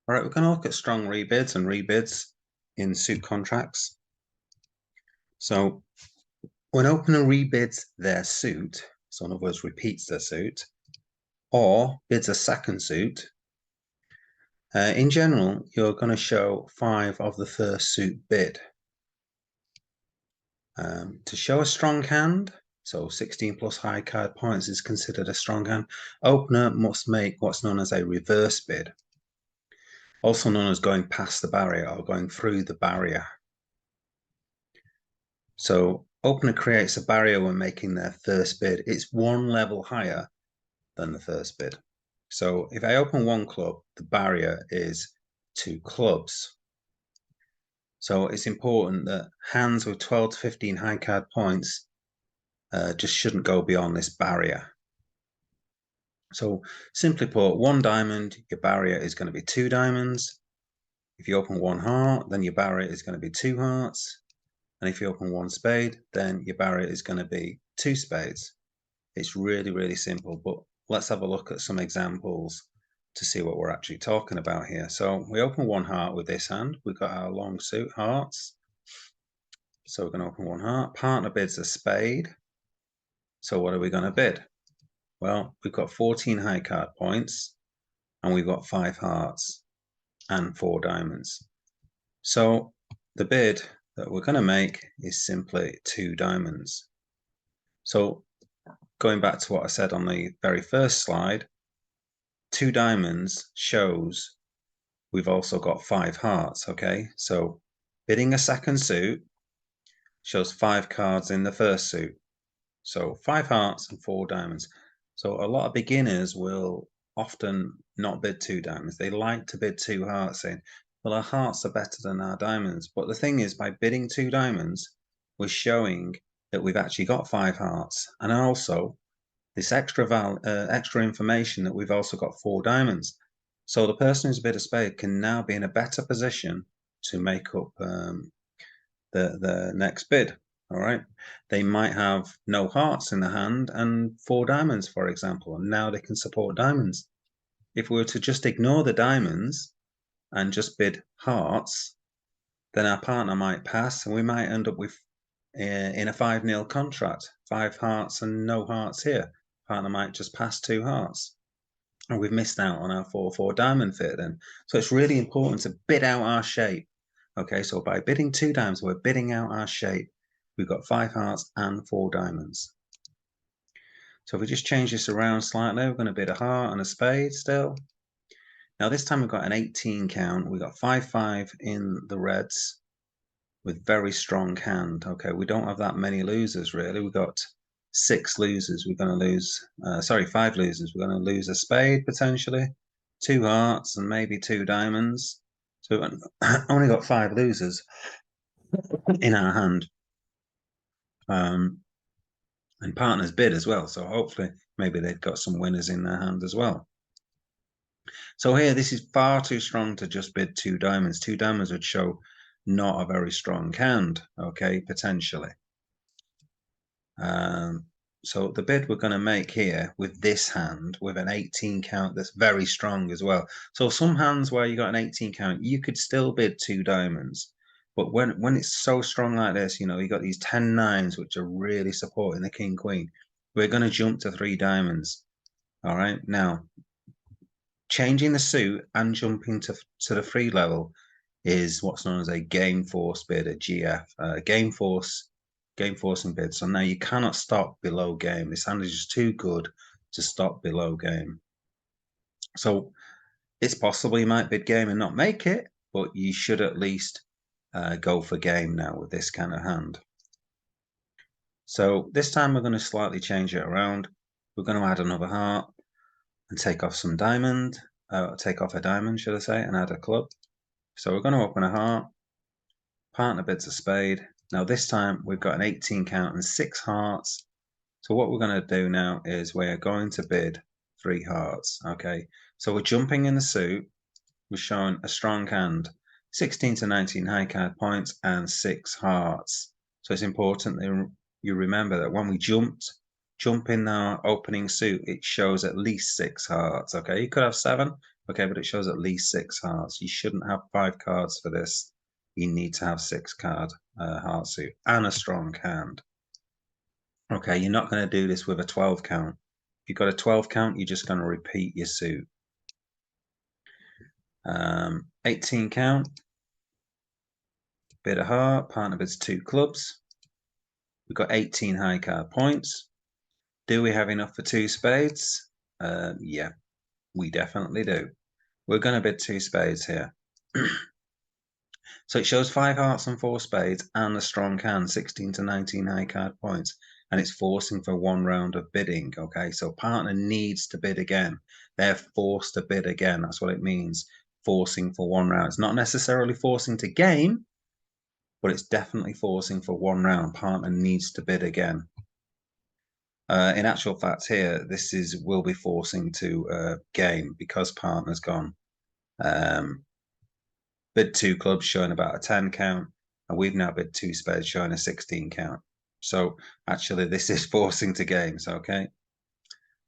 All right, we're going to look at strong rebids and rebids in suit contracts. So when opener rebids their suit, so in other words, repeats their suit, or bids a second suit, in general, you're going to show 5 of the first suit bid. To show a strong hand, so 16 plus high card points is considered a strong hand, opener must make what's known as a reverse bid, also known as going past the barrier or going through the barrier. So opener creates a barrier when making their first bid. It's one level higher than the first bid. So if I open one club, the barrier is 2 clubs. So it's important that hands with 12 to 15 high card points just shouldn't go beyond this barrier. So simply put, 1 diamond, your barrier is going to be 2 diamonds. If you open 1 heart, then your barrier is going to be 2 hearts. And if you open 1 spade, then your barrier is going to be 2 spades. It's really, really simple, but let's have a look at some examples to see what we're actually talking about here. So we open 1 heart with this hand. We've got our long suit hearts. So we're going to open 1 heart. Partner bids a spade. So what are we going to bid? Well, we've got 14 high card points and we've got 5 hearts and 4 diamonds. So the bid that we're going to make is simply 2 diamonds. So going back to what I said on the very first slide, 2 diamonds shows we've also got 5 hearts, okay? So bidding a second suit shows 5 cards in the first suit. So 5 hearts and 4 diamonds. So a lot of beginners will often not bid 2 diamonds. They like to bid 2 hearts, saying, well, our hearts are better than our diamonds. But the thing is, by bidding 2 diamonds, we're showing that we've actually got 5 hearts. And also, this extra information that we've also got 4 diamonds. So the person who's bid a spade can now be in a better position to make up the next bid. All right. They might have no hearts in the hand and 4 diamonds, for example, and now they can support diamonds. If we were to just ignore the diamonds and just bid hearts, then our partner might pass and we might end up with in a 5-0 contract, 5 hearts and no hearts here. Partner might just pass 2 hearts. And we've missed out on our 4-4 diamond fit then. So it's really important to bid out our shape. Okay, so by bidding 2 diamonds, we're bidding out our shape. We've got 5 hearts and 4 diamonds. So if we just change this around slightly, we're going to bid a heart and a spade still. Now this time we've got an 18 count. We've got 5-5 in the reds with very strong hand. Okay, we don't have that many losers really. We've got 6 losers. We're going to lose, 5 losers. We're going to lose a spade potentially, 2 hearts and maybe 2 diamonds. So we've only got 5 losers in our hand. And partners bid as well. So hopefully maybe they've got some winners in their hand as well. So here, this is far too strong to just bid 2 diamonds. 2 diamonds would show not a very strong hand, okay, potentially. So the bid we're going to make here with this hand, with an 18 count that's very strong as well. So some hands where you got an 18 count, you could still bid 2 diamonds. But when it's so strong like this, you know, you got these 10 nines, which are really supporting the king queen. We're going to jump to 3 diamonds. All right. Now, changing the suit and jumping to the free level is what's known as a game force bid, a GF, game forcing bid. So now you cannot stop below game. This hand is just too good to stop below game. So it's possible you might bid game and not make it, but you should at least go for game now with this kind of hand. So this time we're going to slightly change it around. We're going to add another heart and take off some diamond, take off a diamond, should I say, and add a club. So we're going to open a heart. Partner bids a spade. Now this time we've got an 18 count and 6 hearts. So what we're going to do now is we're going to bid 3 hearts. Okay, so we're jumping in the suit. We're showing a strong hand, 16 to 19 high card points and 6 hearts. So it's important that you remember that when we jump in our opening suit, it shows at least 6 hearts. Okay, you could have 7, Okay, but it shows at least 6 hearts. You shouldn't have 5 cards for this. You need to have 6 card heart suit and a strong hand. Okay, you're not going to do this with a 12 count. If you've got a 12 count, you're just going to repeat your suit. 18 count, bid of heart, partner bids 2 clubs. We've got 18 high card points. Do we have enough for 2 spades? Yeah, we definitely do. We're going to bid 2 spades here. So it shows 5 hearts and 4 spades and a strong hand, 16 to 19 high card points. And it's forcing for 1 round of bidding. Okay, so partner needs to bid again. They're forced to bid again. That's what it means. Forcing for 1 round. It's not necessarily forcing to game, but it's definitely forcing for 1 round. Partner needs to bid again. In actual fact, here this will be forcing to game because partner's gone. Bid 2 clubs showing about a 10 count, and we've now bid 2 spades showing a 16 count. So actually, this is forcing to games. Okay.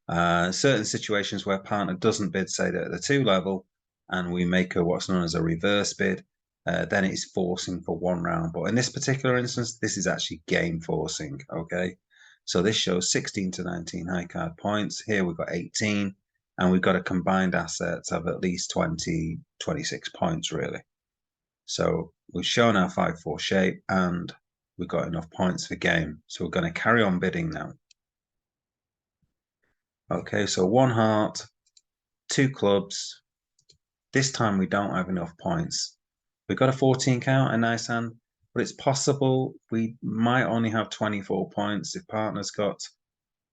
Certain situations where partner doesn't bid, say that at the 2 level, and we make what's known as a reverse bid, then it's forcing for 1 round. But in this particular instance, this is actually game forcing. Okay. So this shows 16 to 19 high card points. Here we've got 18, and we've got a combined assets of at least 20, 26 points, really. So we've shown our 5-4 shape, and we've got enough points for game. So we're going to carry on bidding now. Okay, so 1 heart, 2 clubs. This time we don't have enough points. We've got a 14 count, a nice hand, but it's possible we might only have 24 points if partner's got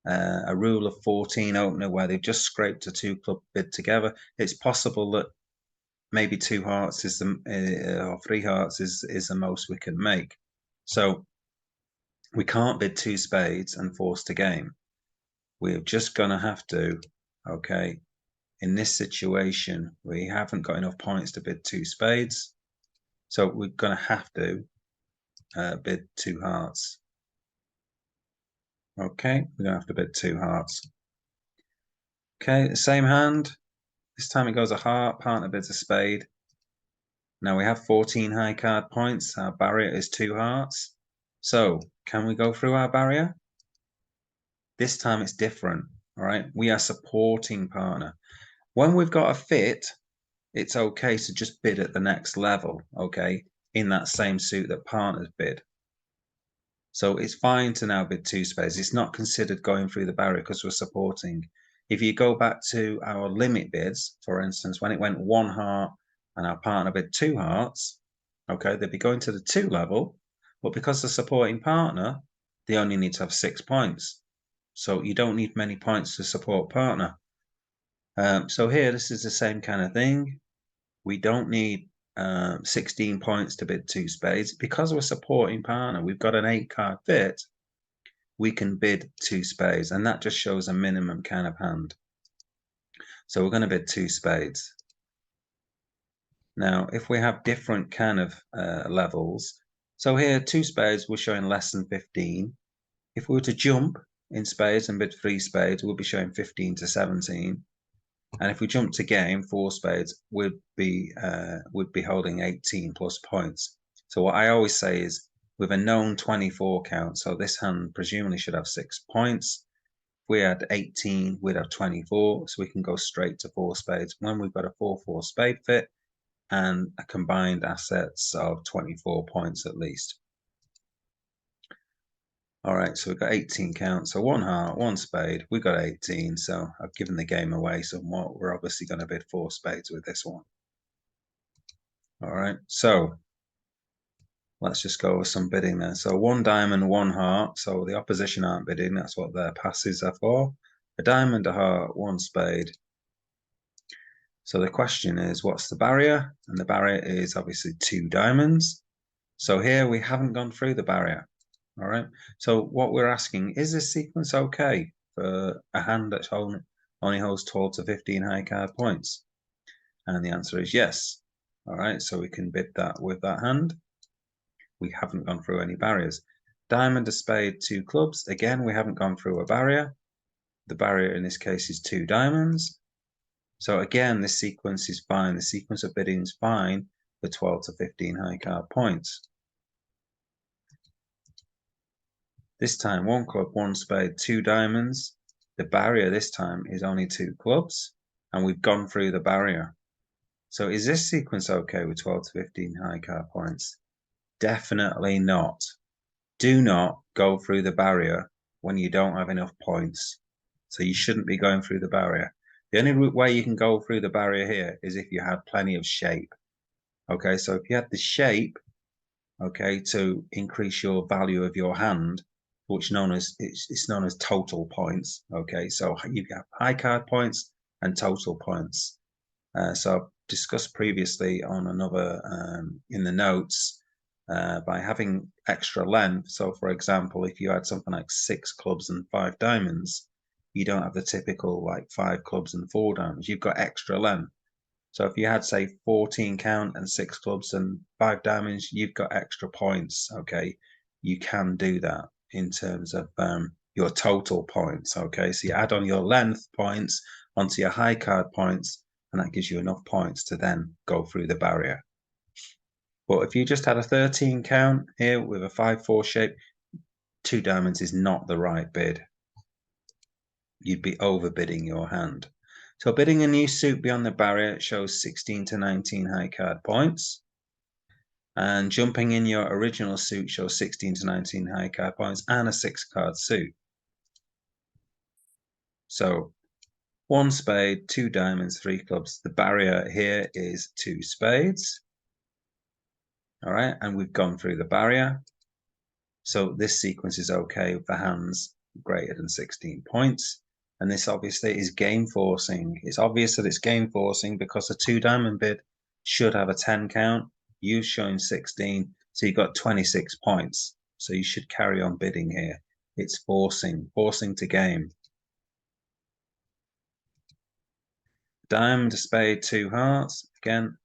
a rule of 14 opener where they've just scraped a 2 club bid together. It's possible that maybe 2 hearts is the or 3 hearts is the most we can make. So we can't bid 2 spades and force to game. We're just gonna have to, okay, in this situation, we haven't got enough points to bid 2 spades. So we're gonna have to bid 2 hearts. Okay, we're gonna have to bid 2 hearts. Okay, same hand. This time it goes a heart, partner bids a spade. Now we have 14 high card points. Our barrier is 2 hearts. So can we go through our barrier? This time it's different. All right. We are supporting partner. When we've got a fit, it's okay to just bid at the next level. Okay. In that same suit that partners bid. So it's fine to now bid 2 spades. It's not considered going through the barrier because we're supporting. If you go back to our limit bids, for instance, when it went 1 heart and our partner bid 2 hearts, okay, they'd be going to the 2 level, but because they're supporting partner, they only need to have 6 points. So you don't need many points to support partner. So here, this is the same kind of thing. We don't need 16 points to bid 2 spades. Because we're supporting partner, we've got an 8 card fit, we can bid 2 spades, and that just shows a minimum kind of hand. So we're going to bid 2 spades. Now, if we have different kind of levels, so here 2 spades, we're showing less than 15. If we were to jump in spades and bid 3 spades, we'll be showing 15 to 17. And if we jump to game 4 spades, would be holding 18 plus points. So what I always say is, with a known 24 count, so this hand presumably should have 6 points. If we had 18, we'd have 24, so we can go straight to 4 spades when we've got a 4-4 spade fit and a combined assets of 24 points at least. All right, so we've got 18 counts. So 1 heart, 1 spade. We've got 18, so I've given the game away somewhat. We're obviously going to bid 4 spades with this one. All right, so let's just go with some bidding then. So 1 diamond, 1 heart. So the opposition aren't bidding. That's what their passes are for. A diamond, a heart, 1 spade. So the question is, what's the barrier? And the barrier is obviously 2 diamonds. So here we haven't gone through the barrier. All right. So what we're asking, is this sequence okay for a hand that only holds 12 to 15 high card points? And the answer is yes. All right. So we can bid that with that hand. We haven't gone through any barriers. Diamond, a spade, 2 clubs. Again, we haven't gone through a barrier. The barrier in this case is 2 diamonds. So again, this sequence is fine. The sequence of bidding is fine for 12 to 15 high card points. This time, one club, one spade, two diamonds. The barrier this time is only two clubs, and we've gone through the barrier. So is this sequence okay with 12 to 15 high card points? Definitely not. Do not go through the barrier when you don't have enough points. So you shouldn't be going through the barrier. The only way you can go through the barrier here is if you have plenty of shape. Okay, so if you had the shape, okay, to increase your value of your hand, which it's known as total points. Okay, so you have high card points and total points. So I've discussed previously on another in the notes by having extra length. So for example, if you had something like 6 clubs and 5 diamonds, you don't have the typical like 5 clubs and 4 diamonds. You've got extra length. So if you had, say, 14 count and 6 clubs and 5 diamonds, you've got extra points. Okay, you can do that in terms of your total points. Okay, so you add on your length points onto your high card points, and that gives you enough points to then go through the barrier. But if you just had a 13 count here with a 5-4 shape, 2 diamonds is not the right bid. You'd be overbidding your hand. So bidding a new suit beyond the barrier shows 16 to 19 high card points. And jumping in your original suit shows 16 to 19 high card points and a 6 card suit. So 1 spade, 2 diamonds, 3 clubs. The barrier here is 2 spades. All right, and we've gone through the barrier. So this sequence is okay for hands greater than 16 points. And this obviously is game forcing. It's obvious that it's game forcing because a 2 diamond bid should have a 10 count. You've shown 16, so you've got 26 points. So you should carry on bidding here. It's forcing to game. Diamond, spade, 2 hearts. Again,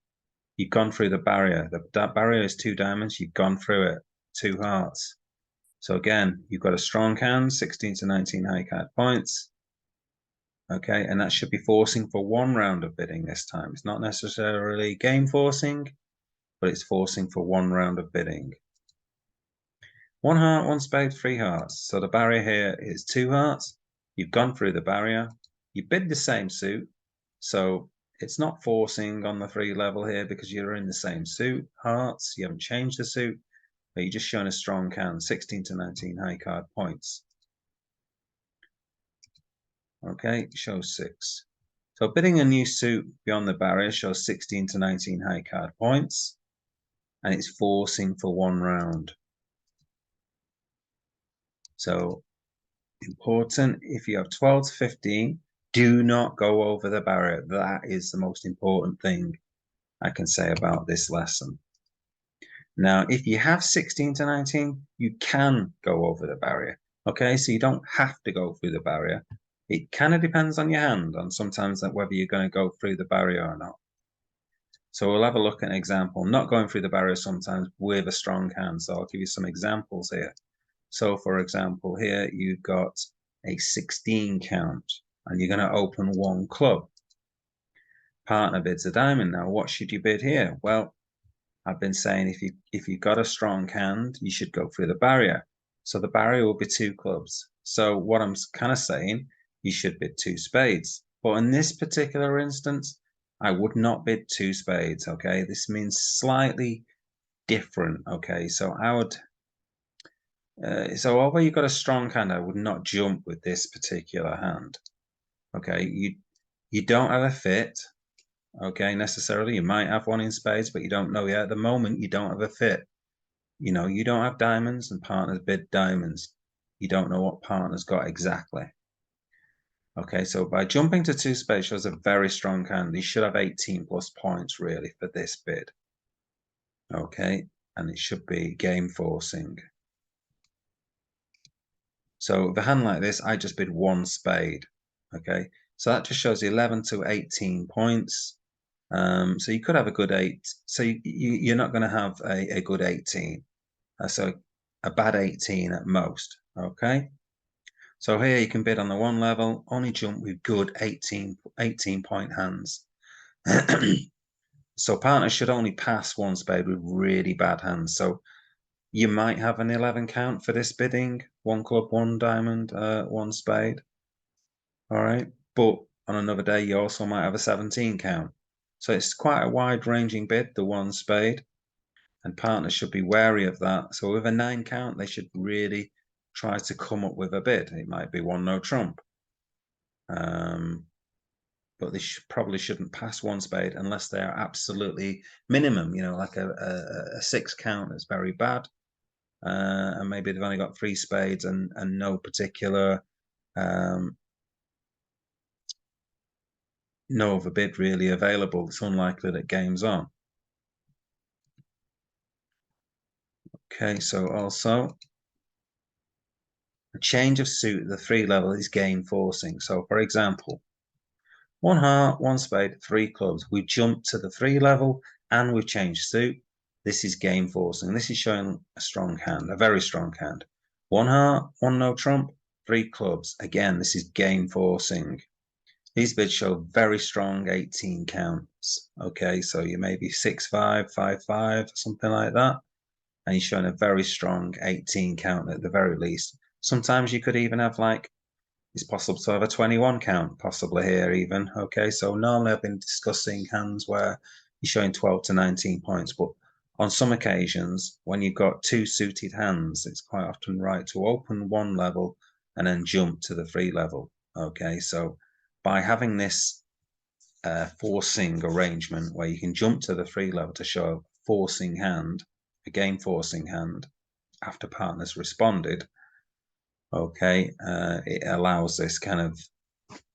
you've gone through the barrier. The barrier is 2 diamonds. You've gone through it. 2 hearts. So again, you've got a strong hand, 16 to 19 high card points. Okay, and that should be forcing for 1 round of bidding this time. It's not necessarily game forcing, but it's forcing for 1 round of bidding. 1 heart, 1 spade, 3 hearts. So the barrier here is 2 hearts. You've gone through the barrier. You bid the same suit. So it's not forcing on the 3 level here because you're in the same suit, hearts. You haven't changed the suit, but you're just showing a strong hand, 16 to 19 high card points. Okay, shows 6. So bidding a new suit beyond the barrier shows 16 to 19 high card points, and it's forcing for 1 round. So important, if you have 12 to 15, do not go over the barrier. That is the most important thing I can say about this lesson. Now, if you have 16 to 19, you can go over the barrier. Okay, so you don't have to go through the barrier. It kind of depends on your hand, on sometimes that whether you're going to go through the barrier or not. So we'll have a look at an example, not going through the barrier sometimes with a strong hand. So I'll give you some examples here. So for example, here you've got a 16 count and you're going to open 1 club. Partner bids a diamond. Now, what should you bid here? Well, I've been saying if you've got a strong hand, you should go through the barrier. So the barrier will be 2 clubs. So what I'm kind of saying, you should bid 2 spades. But in this particular instance, I would not bid 2 spades. Okay, this means slightly different. Okay, so I would. So although you've got a strong hand, I would not jump with this particular hand. Okay, you don't have a fit. Okay, necessarily. You might have one in spades, but you don't know yet. At the moment, you don't have a fit. You know, you don't have diamonds and partners bid diamonds. You don't know what partner's got exactly. Okay, so by jumping to 2 spades shows a very strong hand. You should have 18 plus points really for this bid. Okay, and it should be game forcing. So the hand like this, I just bid 1 spade. Okay, so that just shows 11 to 18 points. So you could have a good 8. So you're not going to have a good 18. So a bad 18 at most. Okay. So here you can bid on the one level, only jump with good 18 point hands. So partners should only pass one spade with really bad hands. So you might have an 11 count for this bidding, one club, one diamond, one spade. All right. But on another day, you also might have a 17 count. So it's quite a wide ranging bid, the one spade. And partners should be wary of that. So with a 9 count, they should really try to come up with a bid. It might be one no trump. But they probably shouldn't pass one spade unless they are absolutely minimum, like a 6 count is very bad. And maybe they've only got 3 spades and no particular no other bid really available. It's unlikely that game's on. Okay, so also a change of suit at the 3 level is game forcing. So for example, one heart, one spade, 3 clubs. We jump to the 3 level and we've changed suit. This is game forcing. This is showing a strong hand, a very strong hand. One heart, one no trump, 3 clubs. Again, this is game forcing. These bids show very strong 18 counts. Okay, so you may be 6-5, 5-5, something like that. And you're showing a very strong 18 count at the very least. Sometimes you could even have it's possible to have a 21 count, possibly here even. Okay, so normally I've been discussing hands where you're showing 12 to 19 points, but on some occasions, when you've got 2 suited hands, it's quite often right to open one level and then jump to the 3 level. Okay, so by having this forcing arrangement where you can jump to the 3 level to show a forcing hand, a game forcing hand, after partners responded, okay, it allows this kind of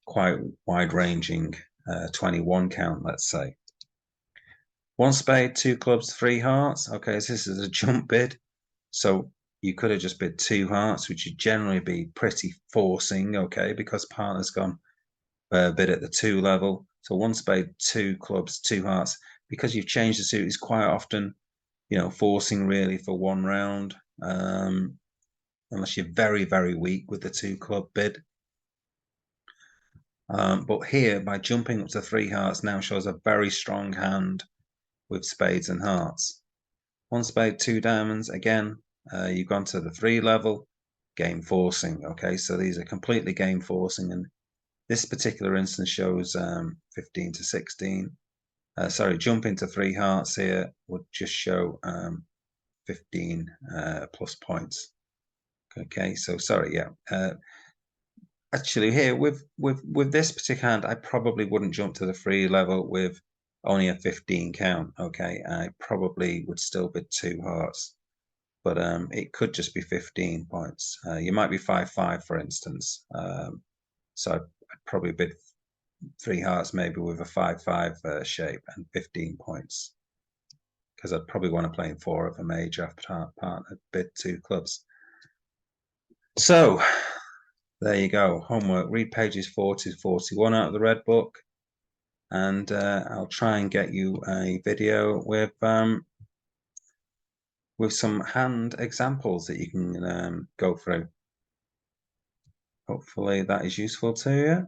quite wide-ranging 21 count, let's say. One spade, 2 clubs, 3 hearts. Okay, so this is a jump bid. So you could have just bid 2 hearts, which would generally be pretty forcing, okay, because partner's gone bid at the 2 level. So one spade, 2 clubs, 2 hearts. Because you've changed the suit, it's quite often, forcing really for one round. Unless you're very, very weak with the 2 club bid. But here, by jumping up to 3 hearts, now shows a very strong hand with spades and hearts. One spade, 2 diamonds. Again, you've gone to the 3 level, game forcing. Okay, so these are completely game forcing, and this particular instance shows 15 to 16. Sorry, jumping to 3 hearts here would just show 15 plus points. Okay, so sorry, yeah. Actually, here with this particular hand, I probably wouldn't jump to the 3 level with only a 15 count. Okay, I probably would still bid 2 hearts, but it could just be 15 points. You might be 5-5, for instance. So I'd probably bid 3 hearts, maybe with a 5-5 shape and 15 points, because I'd probably want to play in 4 of a major after partner bid 2 clubs. So there you go. Homework. Read pages 40 to 41 out of the Red Book, and I'll try and get you a video with some hand examples that you can go through. Hopefully that is useful to you.